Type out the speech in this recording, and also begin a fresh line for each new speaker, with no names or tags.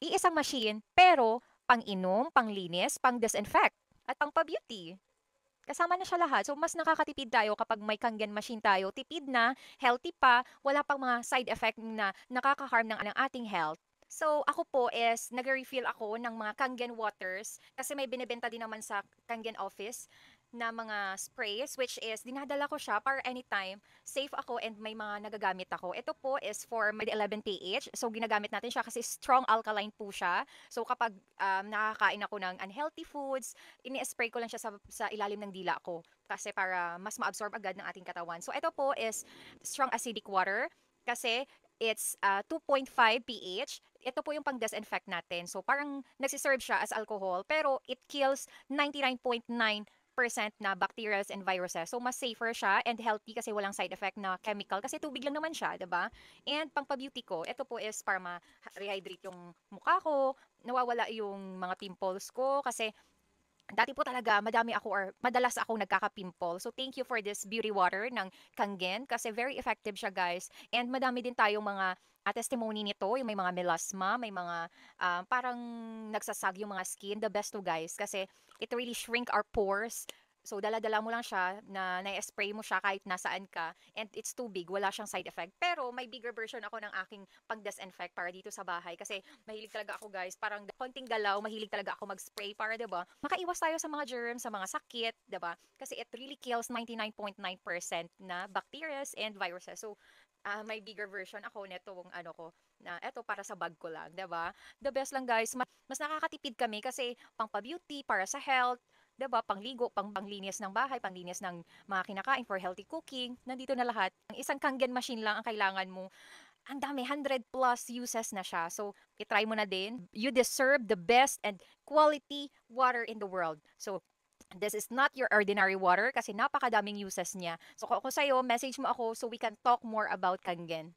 Iisang machine, pero pang-inom, panglinis, pang-disinfect, at pang-pa-beauty. Kasama na siya lahat. So, mas nakakatipid tayo kapag may Kangen machine tayo. Tipid na, healthy pa, wala pang mga side effect na nakaka-harm ng ating health. So, ako po is nag-refill ako ng mga Kangen waters kasi may binebenta din naman sa Kangen office na mga sprays which is dinadala ko siya para anytime safe ako and may mga nagagamit ako. Ito po is for med 11 pH. So, ginagamit natin siya kasi strong alkaline po siya. So, kapag nakakain ako ng unhealthy foods, ini-spray ko lang siya sa ilalim ng dila ko kasi para mas ma-absorb agad ng ating katawan. So, ito po is strong acidic water kasi it's 2.5 pH. Ito po yung pang-disinfect natin. So, parang nagsiserve siya as alcohol, pero it kills 99.9% na bacteria and viruses. So, mas safer siya and healthy kasi walang side effect na chemical. Kasi tubig lang naman siya, 'di ba? And pang-pa-beauty ko, ito po is para ma-rehydrate yung mukha ko, nawawala yung mga pimples ko kasi dati po talaga madami ako or madalas akong nagkaka-pimple. So thank you for this beauty water ng Kangen kasi very effective siya guys. And madami din tayong mga testimony nito, yung may mga melasma, may mga parang nagsasag yung mga skin. The best to guys kasi it really shrink our pores. So dala-dala mo lang siya na na-spray mo siya kahit nasaan ka and it's too big, wala siyang side effect. Pero may bigger version ako ng aking pang-disinfect para dito sa bahay kasi mahilig talaga ako guys, parang konting galaw, mahilig talaga ako mag-spray para 'di ba? Makaiwas tayo sa mga germs, sa mga sakit, 'di ba? Kasi it really kills 99.9% na bacteria and viruses. So may bigger version ako nitong ano ko na eto para sa bag ko lang, 'di ba? The best lang guys, mas nakakatipid kami kasi pang pa-beauty, para sa health, 'di ba? Pangligo, panglinis ng bahay, panglinis ng mga kinakain for healthy cooking. Nandito na lahat. Ang isang Kangen machine lang ang kailangan mo, ang dami, 100 plus uses na siya. So, itry mo na din. You deserve the best and quality water in the world. So, this is not your ordinary water kasi napakadaming uses niya. So, kung ako sa'yo, message mo ako so we can talk more about Kangen.